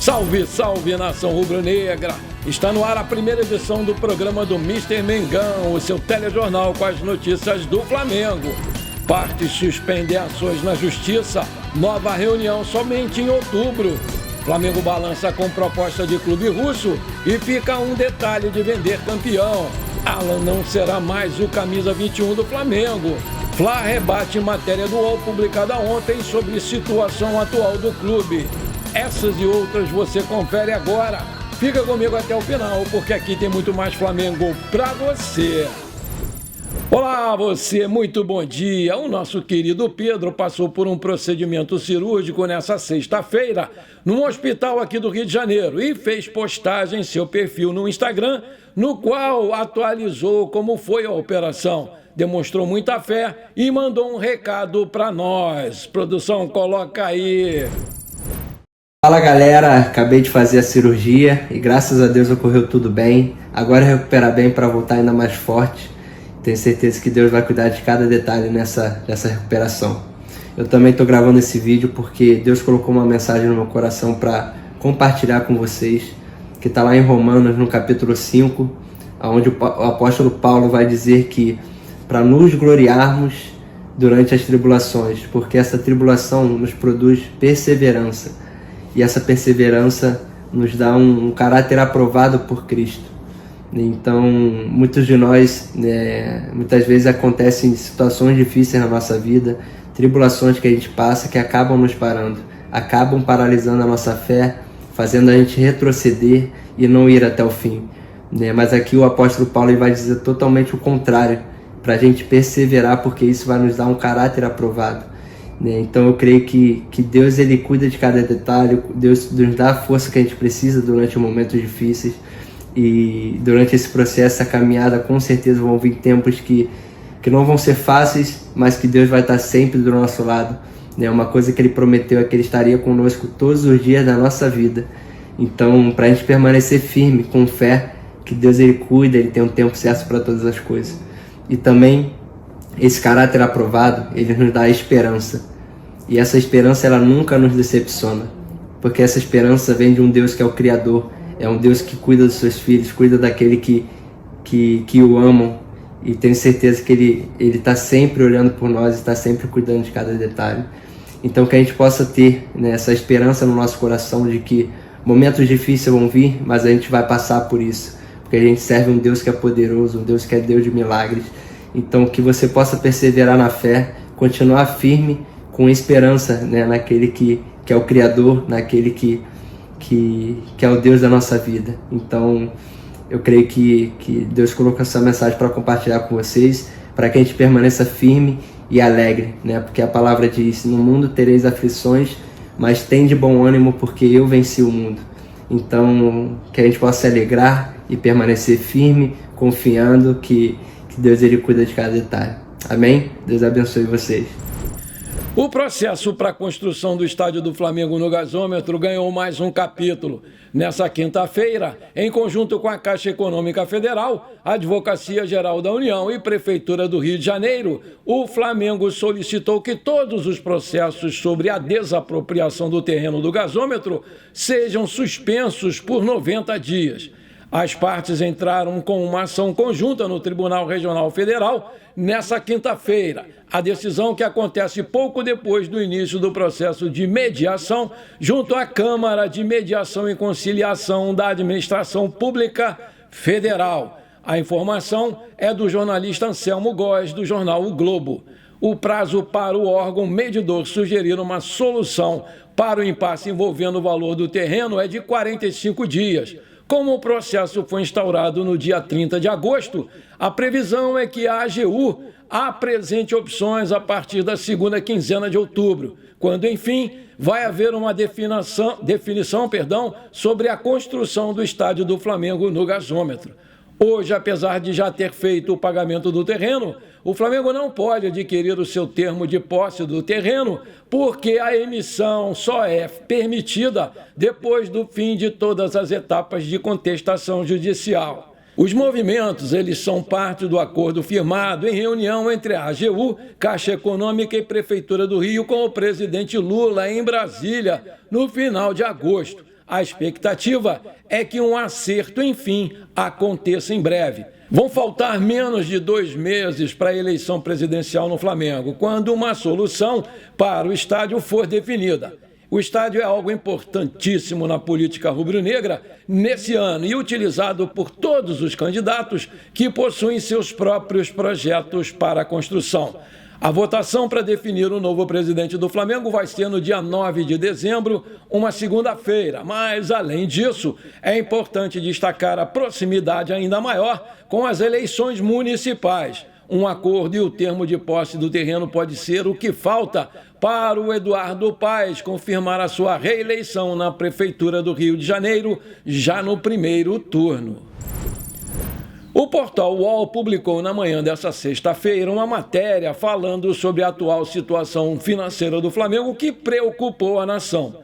Salve, salve, nação rubro-negra! Está no ar a primeira edição do programa do Mister Mengão, o seu telejornal com as notícias do Flamengo. Partes suspendem ações na justiça, nova reunião somente em outubro. Flamengo balança com proposta de clube russo e fica um detalhe de vender campeão. Alan não será mais o camisa 21 do Flamengo. Fla rebate matéria do UOL publicada ontem sobre situação atual do clube. Essas e outras você confere agora. Fica comigo até o final, porque aqui tem muito mais Flamengo pra você. Olá, você, muito bom dia. O nosso querido Pedro passou por um procedimento cirúrgico nessa sexta-feira, num hospital aqui do Rio de Janeiro, e fez postagem em seu perfil no Instagram, no qual atualizou como foi a operação. Demonstrou muita fé e mandou um recado para nós. Produção, coloca aí. Fala galera, acabei de fazer a cirurgia e graças a Deus ocorreu tudo bem. Agora é recuperar bem para voltar ainda mais forte. Tenho certeza que Deus vai cuidar de cada detalhe nessa recuperação. Eu também estou gravando esse vídeo porque Deus colocou uma mensagem no meu coração para compartilhar com vocês, que está lá em Romanos, no capítulo 5, onde o apóstolo Paulo vai dizer que para nos gloriarmos durante as tribulações, porque essa tribulação nos produz perseverança. E essa perseverança nos dá um caráter aprovado por Cristo. Então, muitos de nós, muitas vezes acontecem situações difíceis na nossa vida, tribulações que a gente passa que acabam nos parando, acabam paralisando a nossa fé, fazendo a gente retroceder e não ir até o fim. Mas aqui o apóstolo Paulo vai dizer totalmente o contrário, para a gente perseverar, porque isso vai nos dar um caráter aprovado. Então eu creio que Deus ele cuida de cada detalhe, Deus nos dá a força que a gente precisa durante momentos difíceis, e durante esse processo, essa caminhada, com certeza vão vir tempos que não vão ser fáceis, mas que Deus vai estar sempre do nosso lado. Uma coisa que Ele prometeu é que Ele estaria conosco todos os dias da nossa vida. Então, para a gente permanecer firme, com fé, que Deus ele cuida, Ele tem um tempo certo para todas as coisas. E também esse caráter aprovado, ele nos dá esperança. E essa esperança, ela nunca nos decepciona. Porque essa esperança vem de um Deus que é o Criador. É um Deus que cuida dos seus filhos, cuida daquele que o amam. E tenho certeza que Ele está sempre olhando por nós, está sempre cuidando de cada detalhe. Então que a gente possa ter essa esperança no nosso coração de que momentos difíceis vão vir, mas a gente vai passar por isso. Porque a gente serve um Deus que é poderoso, um Deus que é Deus de milagres. Então que você possa perseverar na fé, continuar firme com esperança naquele que é o Criador, naquele que é o Deus da nossa vida. Então eu creio que Deus colocou essa mensagem para compartilhar com vocês, para que a gente permaneça firme e alegre, porque a palavra diz: no mundo tereis aflições, mas tende bom ânimo, porque eu venci o mundo. Então que a gente possa se alegrar e permanecer firme, confiando que Deus ele cuida de cada detalhe. Amém? Deus abençoe vocês. O processo para a construção do estádio do Flamengo no gasômetro ganhou mais um capítulo. Nessa quinta-feira, em conjunto com a Caixa Econômica Federal, a Advocacia Geral da União e Prefeitura do Rio de Janeiro, o Flamengo solicitou que todos os processos sobre a desapropriação do terreno do gasômetro sejam suspensos por 90 dias. As partes entraram com uma ação conjunta no Tribunal Regional Federal nessa quinta-feira. A decisão, que acontece pouco depois do início do processo de mediação junto à Câmara de Mediação e Conciliação da Administração Pública Federal. A informação é do jornalista Anselmo Góes, do jornal O Globo. O prazo para o órgão medidor sugerir uma solução para o impasse envolvendo o valor do terreno é de 45 dias. Como o processo foi instaurado no dia 30 de agosto, a previsão é que a AGU apresente opções a partir da segunda quinzena de outubro, quando, enfim, vai haver uma definição sobre a construção do estádio do Flamengo no gasômetro. Hoje, apesar de já ter feito o pagamento do terreno, o Flamengo não pode adquirir o seu termo de posse do terreno, porque a emissão só é permitida depois do fim de todas as etapas de contestação judicial. Os movimentos, eles são parte do acordo firmado em reunião entre a AGU, Caixa Econômica e Prefeitura do Rio com o presidente Lula em Brasília, no final de agosto. A expectativa é que um acerto, enfim, aconteça em breve. Vão faltar menos de 2 meses para a eleição presidencial no Flamengo, quando uma solução para o estádio for definida. O estádio é algo importantíssimo na política rubro-negra nesse ano e utilizado por todos os candidatos que possuem seus próprios projetos para a construção. A votação para definir o novo presidente do Flamengo vai ser no dia 9 de dezembro, uma segunda-feira. Mas, além disso, é importante destacar a proximidade ainda maior com as eleições municipais. Um acordo e o termo de posse do terreno pode ser o que falta para o Eduardo Paes confirmar a sua reeleição na Prefeitura do Rio de Janeiro, já no primeiro turno. O portal UOL publicou na manhã dessa sexta-feira uma matéria falando sobre a atual situação financeira do Flamengo que preocupou a nação.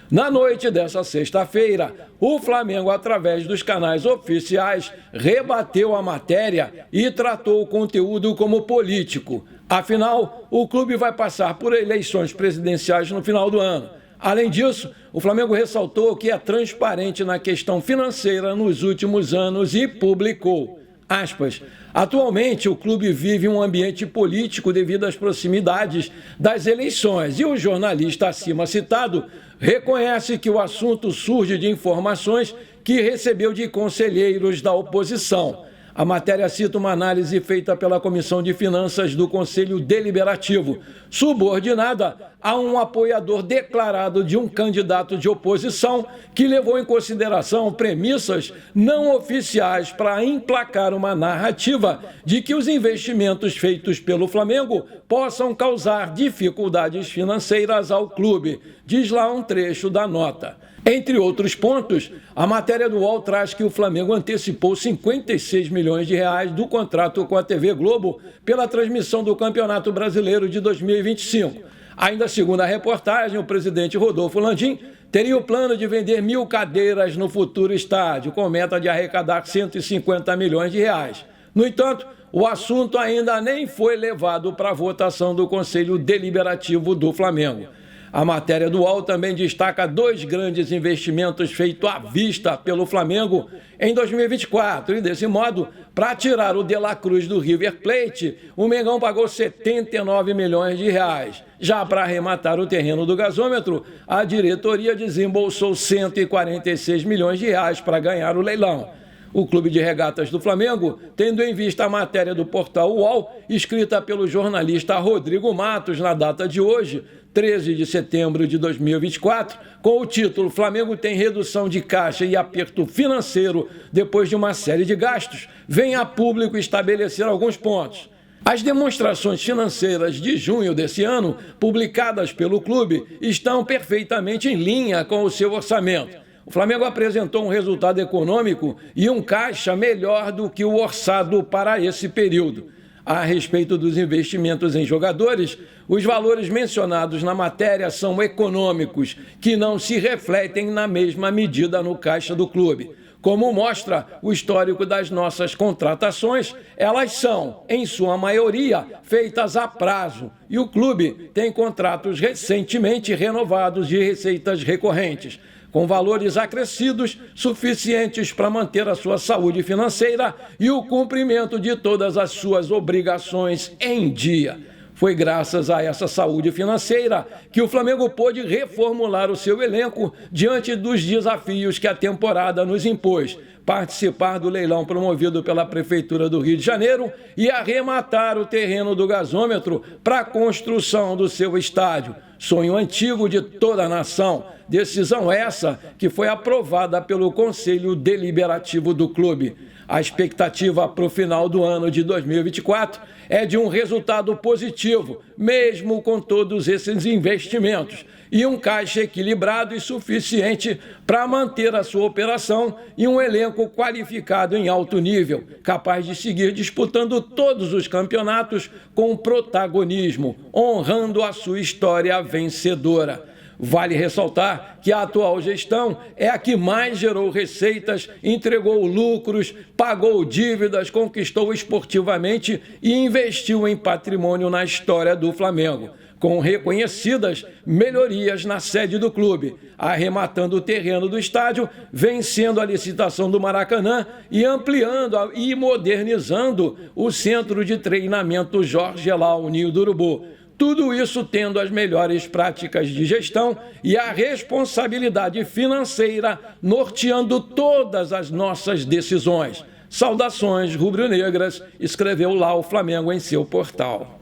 Na noite dessa sexta-feira, o Flamengo, através dos canais oficiais, rebateu a matéria e tratou o conteúdo como político. Afinal, o clube vai passar por eleições presidenciais no final do ano. Além disso, o Flamengo ressaltou que é transparente na questão financeira nos últimos anos e publicou, aspas, atualmente o clube vive um ambiente político devido às proximidades das eleições e o jornalista acima citado reconhece que o assunto surge de informações que recebeu de conselheiros da oposição. A matéria cita uma análise feita pela Comissão de Finanças do Conselho Deliberativo, subordinada a um apoiador declarado de um candidato de oposição que levou em consideração premissas não oficiais para emplacar uma narrativa de que os investimentos feitos pelo Flamengo possam causar dificuldades financeiras ao clube, diz lá um trecho da nota. Entre outros pontos, a matéria do UOL traz que o Flamengo antecipou 56 milhões de reais do contrato com a TV Globo pela transmissão do Campeonato Brasileiro de 2025. Ainda segundo a reportagem, o presidente Rodolfo Landim teria o plano de vender 1.000 cadeiras no futuro estádio, com meta de arrecadar 150 milhões de reais. No entanto, o assunto ainda nem foi levado para a votação do Conselho Deliberativo do Flamengo. A matéria do UOL também destaca 2 grandes investimentos feitos à vista pelo Flamengo em 2024 e, desse modo, para tirar o De La Cruz do River Plate, o Mengão pagou 79 milhões de reais. Já para arrematar o terreno do gasômetro, a diretoria desembolsou 146 milhões de reais para ganhar o leilão. O Clube de Regatas do Flamengo, tendo em vista a matéria do portal UOL, escrita pelo jornalista Rodrigo Matos na data de hoje, 13 de setembro de 2024, com o título Flamengo tem redução de caixa e aperto financeiro depois de uma série de gastos, vem a público estabelecer alguns pontos. As demonstrações financeiras de junho desse ano, publicadas pelo clube, estão perfeitamente em linha com o seu orçamento. O Flamengo apresentou um resultado econômico e um caixa melhor do que o orçado para esse período. A respeito dos investimentos em jogadores, os valores mencionados na matéria são econômicos, que não se refletem na mesma medida no caixa do clube. Como mostra o histórico das nossas contratações, elas são, em sua maioria, feitas a prazo e o clube tem contratos recentemente renovados de receitas recorrentes, com valores acrescidos suficientes para manter a sua saúde financeira e o cumprimento de todas as suas obrigações em dia. Foi graças a essa saúde financeira que o Flamengo pôde reformular o seu elenco diante dos desafios que a temporada nos impôs, participar do leilão promovido pela Prefeitura do Rio de Janeiro e arrematar o terreno do gasômetro para a construção do seu estádio. Sonho antigo de toda a nação, decisão essa que foi aprovada pelo Conselho Deliberativo do clube. A expectativa para o final do ano de 2024 é de um resultado positivo, mesmo com todos esses investimentos, e um caixa equilibrado e suficiente para manter a sua operação e um elenco qualificado em alto nível, capaz de seguir disputando todos os campeonatos com protagonismo, honrando a sua história vencedora. Vale ressaltar que a atual gestão é a que mais gerou receitas, entregou lucros, pagou dívidas, conquistou esportivamente e investiu em patrimônio na história do Flamengo. com reconhecidas melhorias na sede do clube, arrematando o terreno do estádio, vencendo a licitação do Maracanã e ampliando e modernizando o centro de treinamento Jorge Elal, Ninho do Urubu. Tudo isso tendo as melhores práticas de gestão e a responsabilidade financeira norteando todas as nossas decisões. Saudações rubro-negras, escreveu lá o Flamengo em seu portal.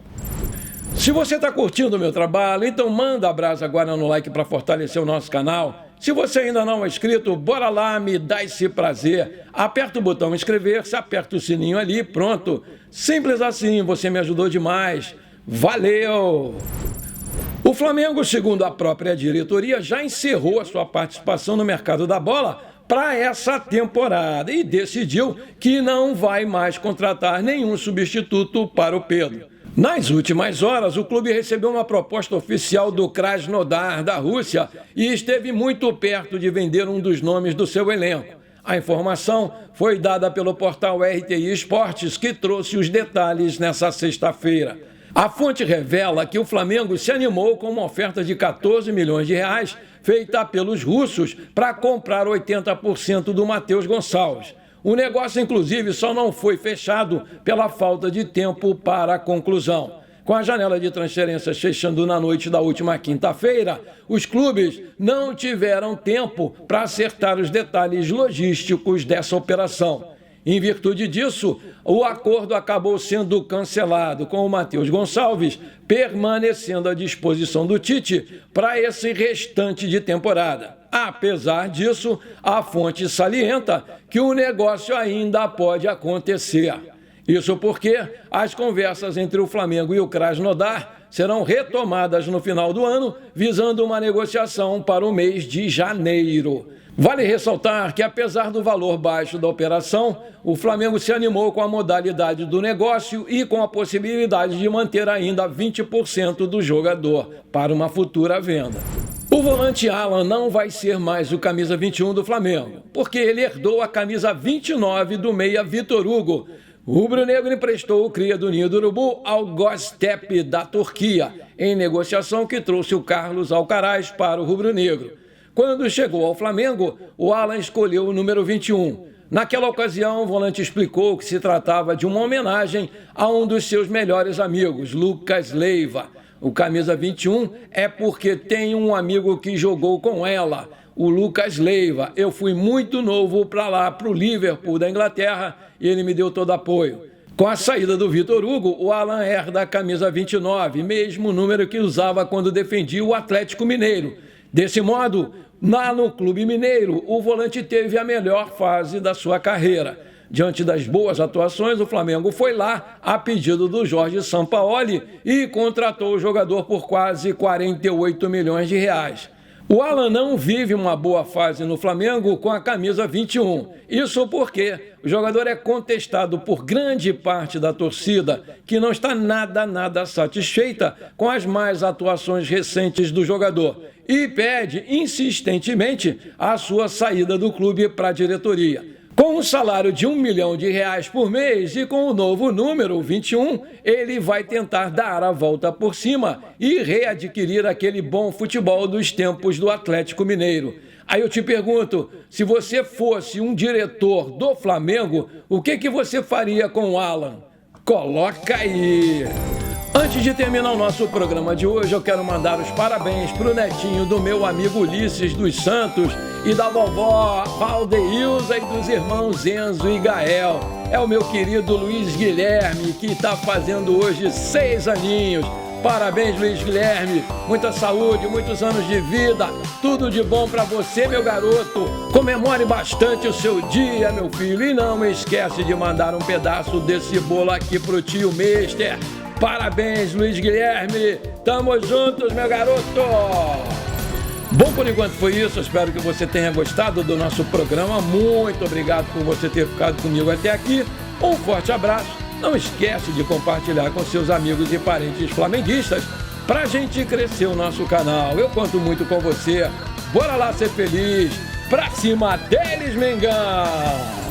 Se você está curtindo o meu trabalho, então manda abraço agora no like para fortalecer o nosso canal. Se você ainda não é inscrito, bora lá, me dá esse prazer. Aperta o botão inscrever-se, aperta o sininho ali, pronto. Simples assim, você me ajudou demais. Valeu! O Flamengo, segundo a própria diretoria, já encerrou a sua participação no mercado da bola para essa temporada e decidiu que não vai mais contratar nenhum substituto para o Pedro. Nas últimas horas, o clube recebeu uma proposta oficial do Krasnodar da Rússia e esteve muito perto de vender um dos nomes do seu elenco. A informação foi dada pelo portal RTI Esportes, que trouxe os detalhes nessa sexta-feira. A fonte revela que o Flamengo se animou com uma oferta de 14 milhões de reais feita pelos russos para comprar 80% do Matheus Gonçalves. O negócio, inclusive, só não foi fechado pela falta de tempo para a conclusão. Com a janela de transferências fechando na noite da última quinta-feira, os clubes não tiveram tempo para acertar os detalhes logísticos dessa operação. Em virtude disso, o acordo acabou sendo cancelado, com o Matheus Gonçalves permanecendo à disposição do Tite para esse restante de temporada. Apesar disso, a fonte salienta que o negócio ainda pode acontecer. Isso porque as conversas entre o Flamengo e o Krasnodar serão retomadas no final do ano, visando uma negociação para o mês de janeiro. Vale ressaltar que, apesar do valor baixo da operação, o Flamengo se animou com a modalidade do negócio e com a possibilidade de manter ainda 20% do jogador para uma futura venda. O volante Alan não vai ser mais o camisa 21 do Flamengo, porque ele herdou a camisa 29 do meia Vitor Hugo. O rubro-negro emprestou o cria do Ninho do Urubu ao Göztepe da Turquia, em negociação que trouxe o Carlos Alcaraz para o rubro-negro. Quando chegou ao Flamengo, o Alan escolheu o número 21. Naquela ocasião, o volante explicou que se tratava de uma homenagem a um dos seus melhores amigos, Lucas Leiva. O camisa 21 é porque tem um amigo que jogou com ela, o Lucas Leiva. Eu fui muito novo para lá, para o Liverpool da Inglaterra, e ele me deu todo apoio. Com a saída do Vitor Hugo, o Alan herda a camisa 29, mesmo número que usava quando defendia o Atlético Mineiro. Desse modo, lá no Clube Mineiro, o volante teve a melhor fase da sua carreira. Diante das boas atuações, o Flamengo foi lá a pedido do Jorge Sampaoli e contratou o jogador por quase 48 milhões de reais. O Alan não vive uma boa fase no Flamengo com a camisa 21. Isso porque o jogador é contestado por grande parte da torcida, que não está nada satisfeita com as más atuações recentes do jogador e pede insistentemente a sua saída do clube para a diretoria. Com um salário de R$1 milhão por mês e com o novo número 21, ele vai tentar dar a volta por cima e readquirir aquele bom futebol dos tempos do Atlético Mineiro. Aí eu te pergunto, se você fosse um diretor do Flamengo, o que você faria com o Alan? Coloca aí! Antes de terminar o nosso programa de hoje, eu quero mandar os parabéns para o netinho do meu amigo Ulisses dos Santos e da vovó Valdeilza e dos irmãos Enzo e Gael. É o meu querido Luiz Guilherme, que está fazendo hoje 6 aninhos. Parabéns, Luiz Guilherme. Muita saúde, muitos anos de vida. Tudo de bom para você, meu garoto. Comemore bastante o seu dia, meu filho. E não esquece de mandar um pedaço desse bolo aqui pro tio Mister. Parabéns, Luiz Guilherme. Tamo juntos, meu garoto. Bom, por enquanto foi isso. Espero que você tenha gostado do nosso programa. Muito obrigado por você ter ficado comigo até aqui. Um forte abraço. Não esquece de compartilhar com seus amigos e parentes flamenguistas para a gente crescer o nosso canal. Eu conto muito com você. Bora lá ser feliz. Pra cima deles, Mengão!